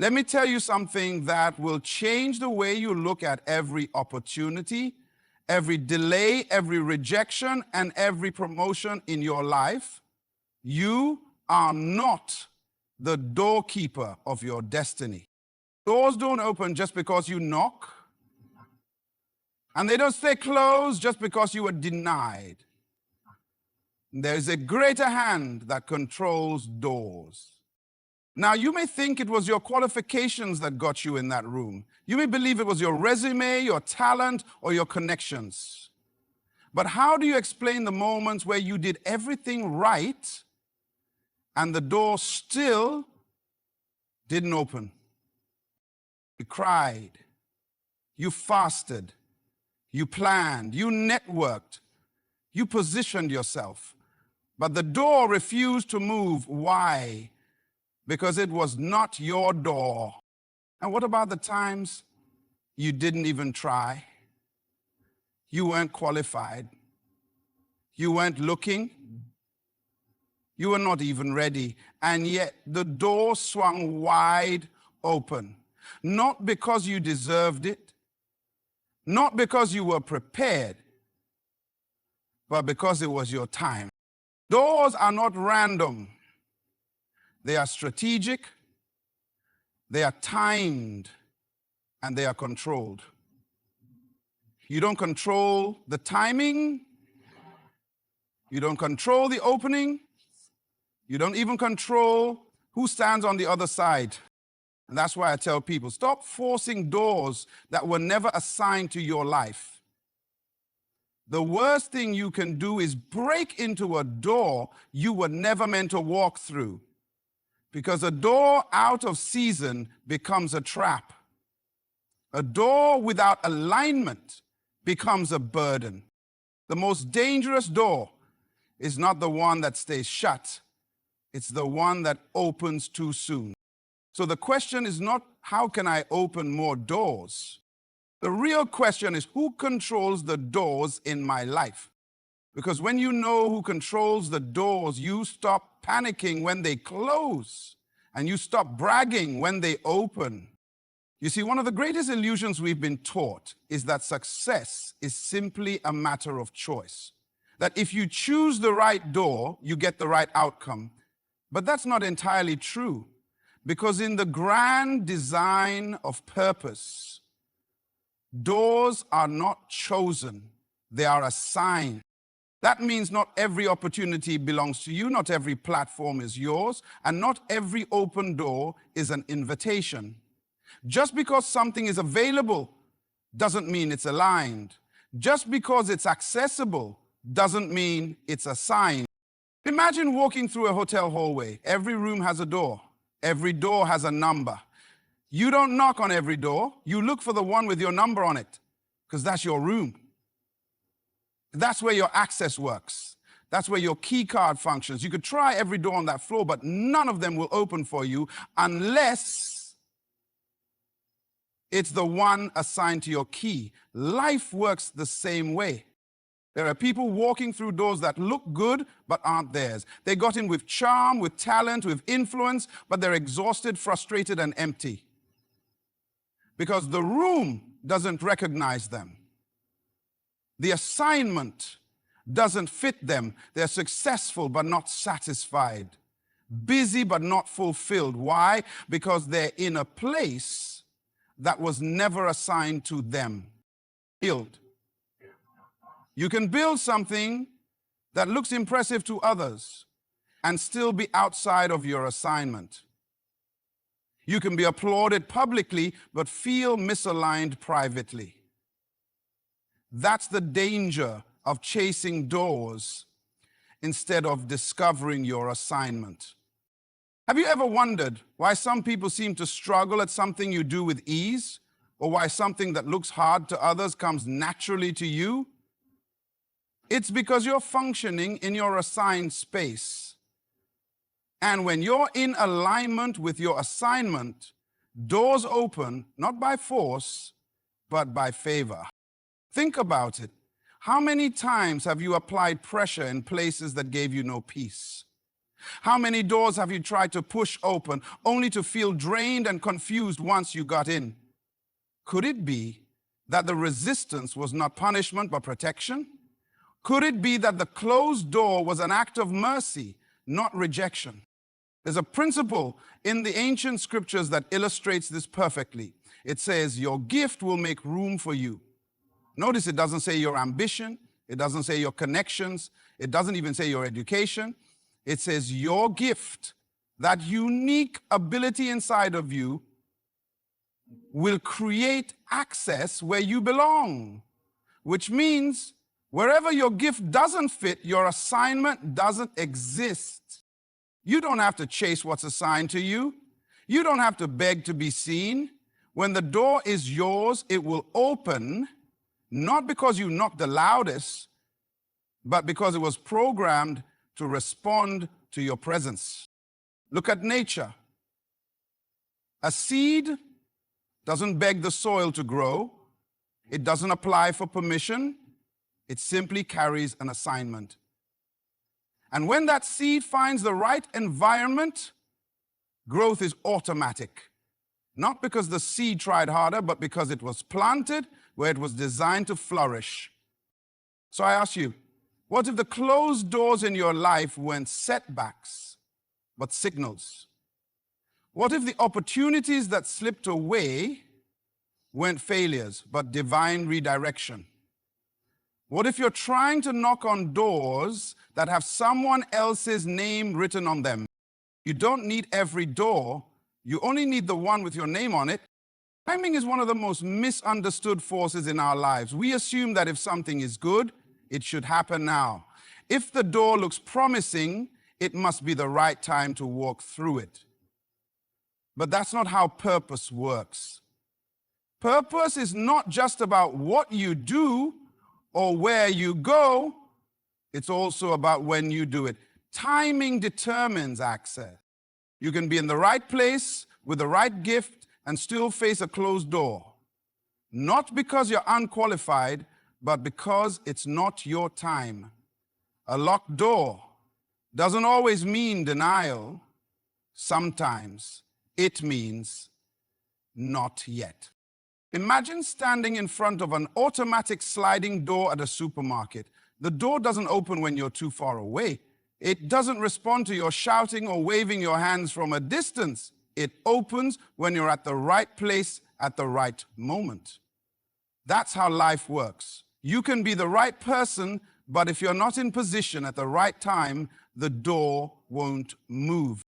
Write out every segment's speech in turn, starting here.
Let me tell you something that will change the way you look at every opportunity, every delay, every rejection, and every promotion in your life. You are not the doorkeeper of your destiny. Doors don't open just because you knock, and they don't stay closed just because you were denied. There is a greater hand that controls doors. Now, you may think it was your qualifications that got you in that room. You may believe it was your resume, your talent, or your connections. But how do you explain the moments where you did everything right and the door still didn't open? You cried, you fasted, you planned, you networked, you positioned yourself, but the door refused to move. Why? Because it was not your door. And what about the times you didn't even try? You weren't qualified. You weren't looking. You were not even ready. And yet the door swung wide open. Not because you deserved it, not because you were prepared, but because it was your time. Doors are not random. They are strategic, they are timed, and they are controlled. You don't control the timing, you don't control the opening, you don't even control who stands on the other side. And that's why I tell people, stop forcing doors that were never assigned to your life. The worst thing you can do is break into a door you were never meant to walk through. Because a door out of season becomes a trap. A door without alignment becomes a burden. The most dangerous door is not the one that stays shut. It's the one that opens too soon. So the question is not, how can I open more doors? The real question is, who controls the doors in my life? Because when you know who controls the doors, you stop panicking when they close, and you stop bragging when they open. You see, one of the greatest illusions we've been taught is that success is simply a matter of choice. That if you choose the right door, you get the right outcome. But that's not entirely true, because in the grand design of purpose, doors are not chosen, they are assigned. That means not every opportunity belongs to you, not every platform is yours, and not every open door is an invitation. Just because something is available doesn't mean it's aligned. Just because it's accessible doesn't mean it's assigned. Imagine walking through a hotel hallway. Every room has a door. Every door has a number. You don't knock on every door. You look for the one with your number on it, because that's your room. That's where your access works. That's where your key card functions. You could try every door on that floor, but none of them will open for you unless it's the one assigned to your key. Life works the same way. There are people walking through doors that look good, but aren't theirs. They got in with charm, with talent, with influence, but they're exhausted, frustrated, and empty. Because the room doesn't recognize them. The assignment doesn't fit them. They're successful but not satisfied. Busy but not fulfilled. Why? Because they're in a place that was never assigned to them. Build. You can build something that looks impressive to others and still be outside of your assignment. You can be applauded publicly but feel misaligned privately. That's the danger of chasing doors instead of discovering your assignment. Have you ever wondered why some people seem to struggle at something you do with ease, or why something that looks hard to others comes naturally to you? It's because you're functioning in your assigned space. And when you're in alignment with your assignment, doors open not by force, but by favor. Think about it. How many times have you applied pressure in places that gave you no peace? How many doors have you tried to push open only to feel drained and confused once you got in? Could it be that the resistance was not punishment but protection? Could it be that the closed door was an act of mercy, not rejection? There's a principle in the ancient scriptures that illustrates this perfectly. It says, your gift will make room for you. Notice it doesn't say your ambition. It doesn't say your connections. It doesn't even say your education. It says your gift, that unique ability inside of you, will create access where you belong, which means wherever your gift doesn't fit, your assignment doesn't exist. You don't have to chase what's assigned to you. You don't have to beg to be seen. When the door is yours, it will open, not because you knocked the loudest, but because it was programmed to respond to your presence. Look at nature. A seed doesn't beg the soil to grow. It doesn't apply for permission. It simply carries an assignment. And when that seed finds the right environment, growth is automatic. Not because the seed tried harder, but because it was planted where it was designed to flourish. So I ask you, what if the closed doors in your life weren't setbacks, but signals? What if the opportunities that slipped away weren't failures, but divine redirection? What if you're trying to knock on doors that have someone else's name written on them? You don't need every door. You only need the one with your name on it. Timing is one of the most misunderstood forces in our lives. We assume that if something is good, it should happen now. If the door looks promising, it must be the right time to walk through it. But that's not how purpose works. Purpose is not just about what you do or where you go. It's also about when you do it. Timing determines access. You can be in the right place with the right gift and still face a closed door. Not because you're unqualified, but because it's not your time. A locked door doesn't always mean denial. Sometimes it means not yet. Imagine standing in front of an automatic sliding door at a supermarket. The door doesn't open when you're too far away. It doesn't respond to your shouting or waving your hands from a distance. It opens when you're at the right place at the right moment. That's how life works. You can be the right person, but if you're not in position at the right time, the door won't move.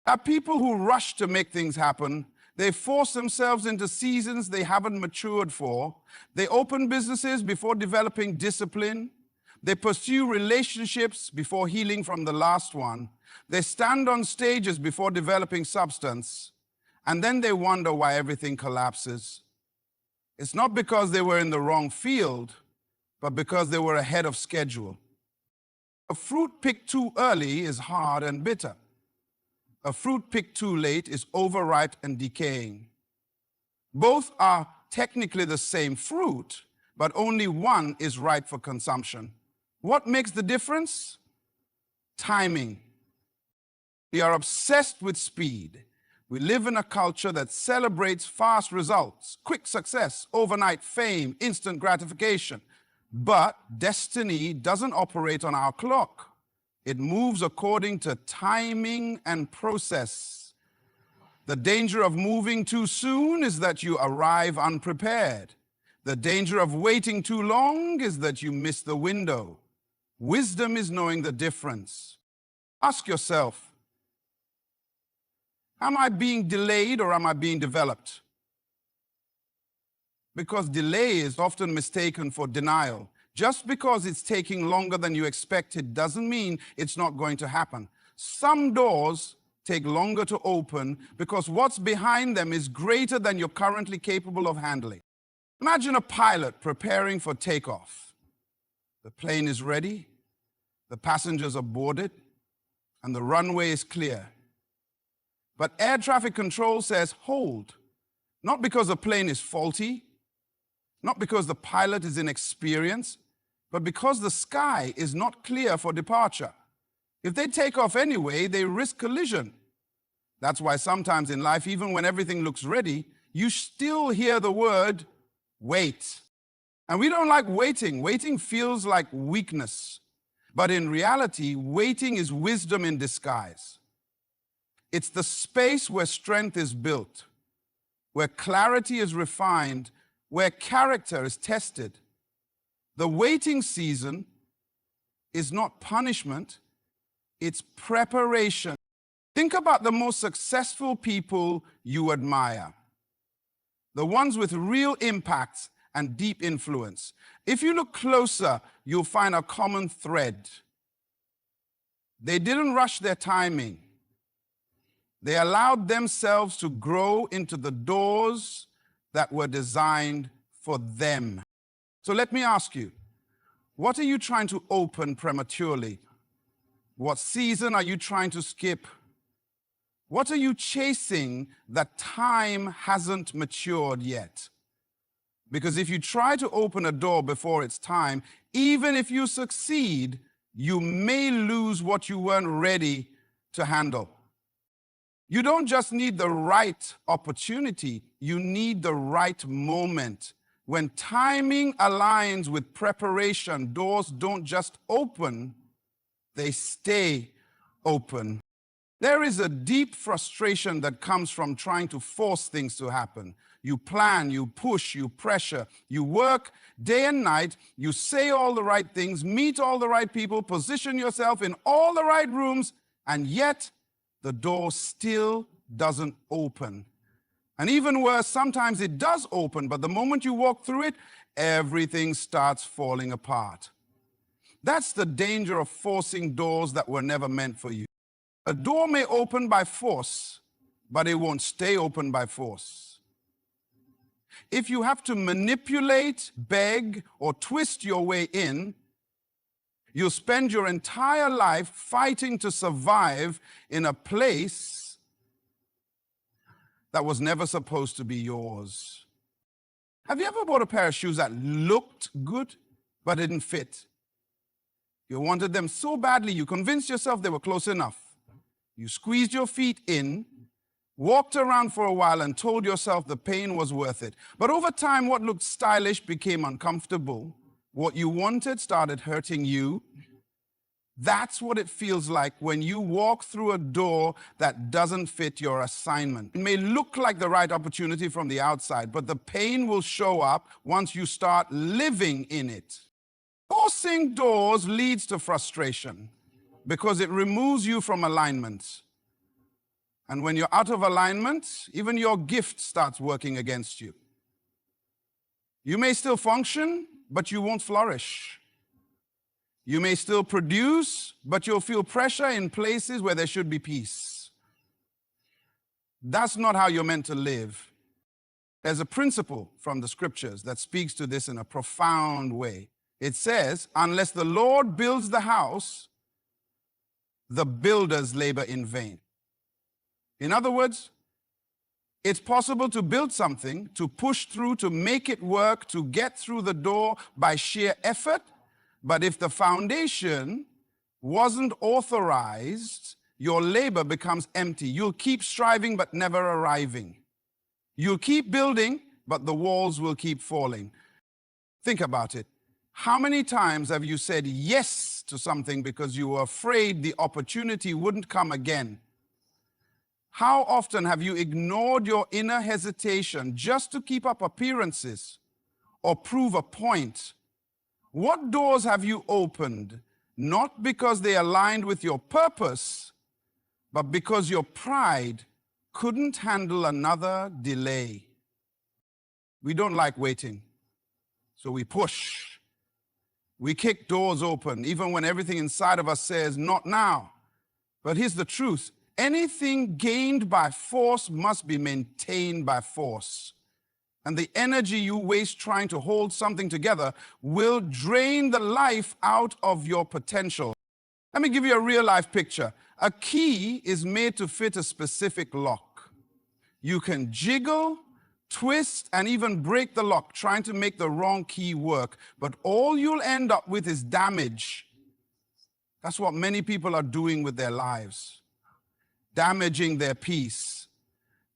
There are people who rush to make things happen. They force themselves into seasons they haven't matured for. They open businesses before developing discipline. They pursue relationships before healing from the last one. They stand on stages before developing substance. And then they wonder why everything collapses. It's not because they were in the wrong field, but because they were ahead of schedule. A fruit picked too early is hard and bitter. A fruit picked too late is overripe and decaying. Both are technically the same fruit, but only one is ripe for consumption. What makes the difference? Timing. We are obsessed with speed. We live in a culture that celebrates fast results, quick success, overnight fame, instant gratification. But destiny doesn't operate on our clock. It moves according to timing and process. The danger of moving too soon is that you arrive unprepared. The danger of waiting too long is that you miss the window. Wisdom is knowing the difference. Ask yourself, am I being delayed or am I being developed? Because delay is often mistaken for denial. Just because it's taking longer than you expected doesn't mean it's not going to happen. Some doors take longer to open because what's behind them is greater than you're currently capable of handling. Imagine a pilot preparing for takeoff. The plane is ready, the passengers are boarded, and the runway is clear. But air traffic control says hold, not because the plane is faulty, not because the pilot is inexperienced, but because the sky is not clear for departure. If they take off anyway, they risk collision. That's why sometimes in life, even when everything looks ready, you still hear the word wait. And we don't like waiting. Waiting feels like weakness. But in reality, waiting is wisdom in disguise. It's the space where strength is built, where clarity is refined, where character is tested. The waiting season is not punishment, it's preparation. Think about the most successful people you admire, the ones with real impacts and deep influence. If you look closer, you'll find a common thread. They didn't rush their timing. They allowed themselves to grow into the doors that were designed for them. So let me ask you, what are you trying to open prematurely? What season are you trying to skip? What are you chasing that time hasn't matured yet? Because if you try to open a door before it's time, even if you succeed, you may lose what you weren't ready to handle. You don't just need the right opportunity, you need the right moment. When timing aligns with preparation, doors don't just open, they stay open. There is a deep frustration that comes from trying to force things to happen. You plan, you push, you pressure, you work day and night, you say all the right things, meet all the right people, position yourself in all the right rooms, and yet the door still doesn't open. And even worse, sometimes it does open, but the moment you walk through it, everything starts falling apart. That's the danger of forcing doors that were never meant for you. A door may open by force, but it won't stay open by force. If you have to manipulate, beg, or twist your way in, you'll spend your entire life fighting to survive in a place that was never supposed to be yours. Have you ever bought a pair of shoes that looked good, but didn't fit? You wanted them so badly, you convinced yourself they were close enough. You squeezed your feet in, walked around for a while and told yourself the pain was worth it. But over time, what looked stylish became uncomfortable. What you wanted started hurting you. That's what it feels like when you walk through a door that doesn't fit your assignment. It may look like the right opportunity from the outside, but the pain will show up once you start living in it. Forcing doors leads to frustration because it removes you from alignment. And when you're out of alignment, even your gift starts working against you. You may still function, but you won't flourish. You may still produce, but you'll feel pressure in places where there should be peace. That's not how you're meant to live. There's a principle from the scriptures that speaks to this in a profound way. It says, unless the Lord builds the house, the builders labor in vain. In other words, it's possible to build something, to push through, to make it work, to get through the door by sheer effort. But if the foundation wasn't authorized, your labor becomes empty. You'll keep striving, but never arriving. You'll keep building, but the walls will keep falling. Think about it. How many times have you said yes to something because you were afraid the opportunity wouldn't come again? How often have you ignored your inner hesitation just to keep up appearances or prove a point? What doors have you opened, not because they aligned with your purpose, but because your pride couldn't handle another delay? We don't like waiting, so we push. We kick doors open, even when everything inside of us says, not now. But here's the truth. Anything gained by force must be maintained by force. And the energy you waste trying to hold something together will drain the life out of your potential. Let me give you a real-life picture. A key is made to fit a specific lock. You can jiggle, twist, and even break the lock trying to make the wrong key work, but all you'll end up with is damage. That's what many people are doing with their lives. Damaging their peace,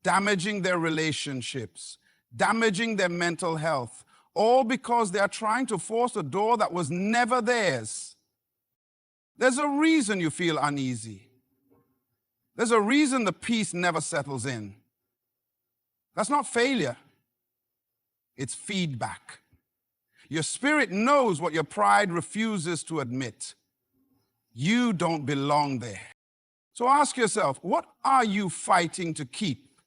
damaging their relationships, damaging their mental health, all because they are trying to force a door that was never theirs. There's a reason you feel uneasy. There's a reason the peace never settles in. That's not failure. It's feedback. Your spirit knows what your pride refuses to admit. You don't belong there. So ask yourself, what are you fighting to keep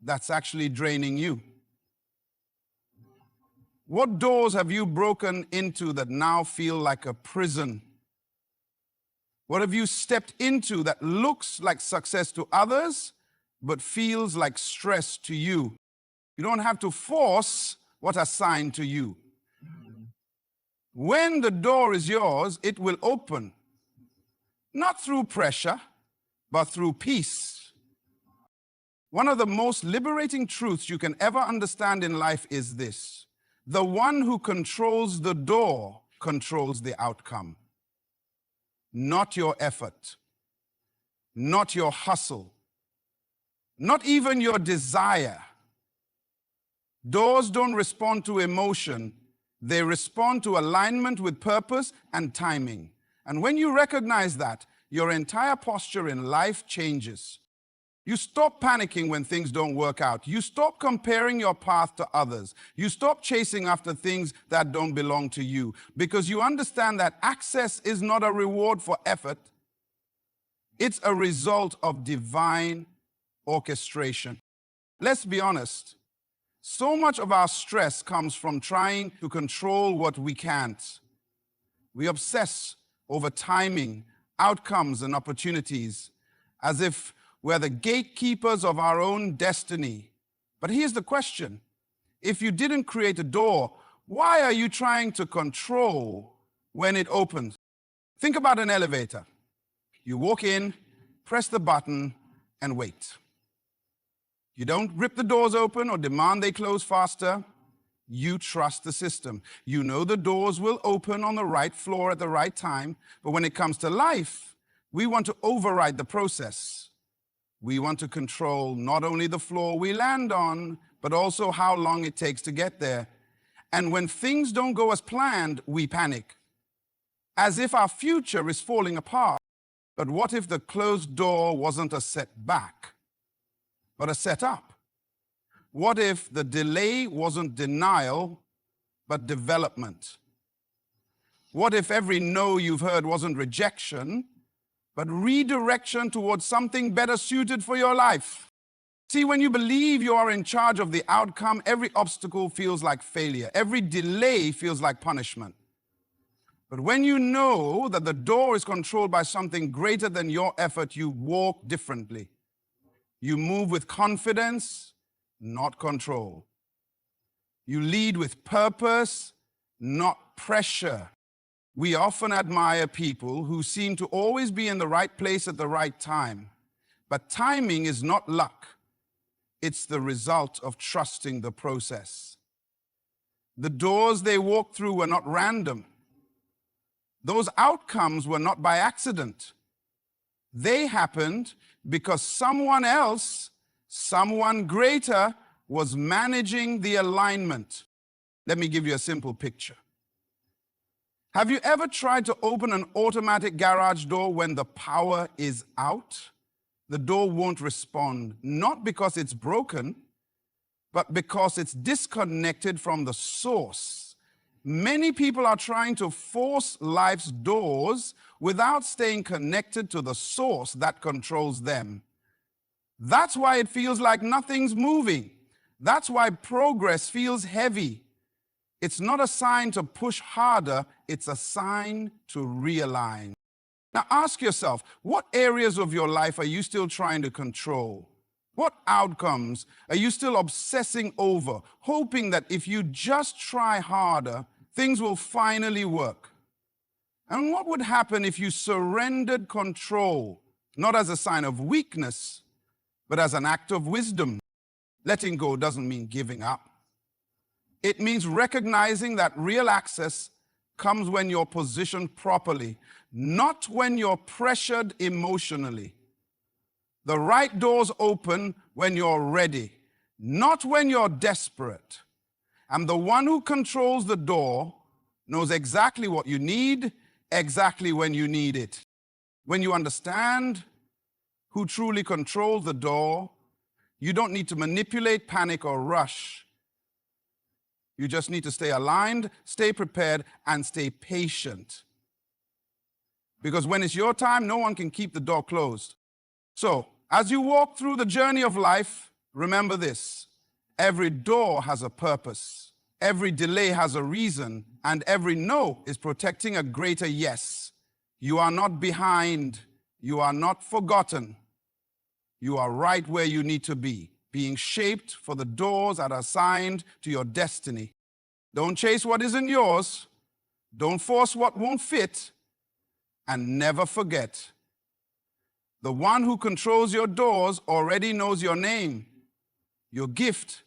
that's actually draining you? What doors have you broken into that now feel like a prison? What have you stepped into that looks like success to others, but feels like stress to you? You don't have to force what's assigned to you. When the door is yours, it will open. Not through pressure, but through peace. One of the most liberating truths you can ever understand in life is this: the one who controls the door controls the outcome. Not your effort, not your hustle, not even your desire. Doors don't respond to emotion. They respond to alignment with purpose and timing. And when you recognize that, your entire posture in life changes. You stop panicking when things don't work out. You stop comparing your path to others. You stop chasing after things that don't belong to you, because you understand that access is not a reward for effort. It's a result of divine orchestration. Let's be honest. So much of our stress comes from trying to control what we can't. We obsess over timing, outcomes, and opportunities as if we're the gatekeepers of our own destiny. But here's the question: if you didn't create a door, why are you trying to control when it opens? Think about an elevator. You walk in, press the button, and wait. You don't rip the doors open or demand they close faster. You trust the system. You know the doors will open on the right floor at the right time. But when it comes to life, we want to override the process. We want to control not only the floor we land on, but also how long it takes to get there. And when things don't go as planned, we panic, as if our future is falling apart. But what if the closed door wasn't a setback, but a setup? What if the delay wasn't denial, but development? What if every no you've heard wasn't rejection, but redirection towards something better suited for your life? See, when you believe you are in charge of the outcome, every obstacle feels like failure. Every delay feels like punishment. But when you know that the door is controlled by something greater than your effort, you walk differently. You move with confidence, not control. You lead with purpose, not pressure. We often admire people who seem to always be in the right place at the right time. But timing is not luck. It's the result of trusting the process. The doors they walked through were not random. Those outcomes were not by accident. They happened because someone else, someone greater, was managing the alignment. Let me give you a simple picture. Have you ever tried to open an automatic garage door when the power is out? The door won't respond, not because it's broken, but because it's disconnected from the source. Many people are trying to force life's doors without staying connected to the source that controls them. That's why it feels like nothing's moving. That's why progress feels heavy. It's not a sign to push harder, it's a sign to realign. Now ask yourself, what areas of your life are you still trying to control? What outcomes are you still obsessing over, hoping that if you just try harder, things will finally work? And what would happen if you surrendered control, not as a sign of weakness, but as an act of wisdom? Letting go doesn't mean giving up. It means recognizing that real access comes when you're positioned properly, not when you're pressured emotionally. The right doors open when you're ready, not when you're desperate. And the one who controls the door knows exactly what you need, exactly when you need it. When you understand who truly controls the door, you don't need to manipulate, panic, or rush. You just need to stay aligned, stay prepared, and stay patient. Because when it's your time, no one can keep the door closed. So, as you walk through the journey of life, remember this: every door has a purpose, every delay has a reason, and every no is protecting a greater yes. You are not behind, you are not forgotten. You are right where you need to be, being shaped for the doors that are assigned to your destiny. Don't chase what isn't yours, don't force what won't fit, and never forget: the one who controls your doors already knows your name, your gift,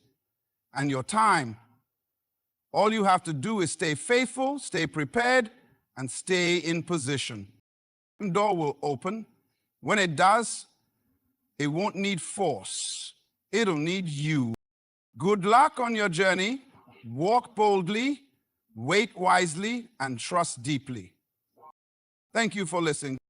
and your time. All you have to do is stay faithful, stay prepared, and stay in position. The door will open. When it does, it won't need force. It'll need you. Good luck on your journey. Walk boldly, wait wisely, and trust deeply. Thank you for listening.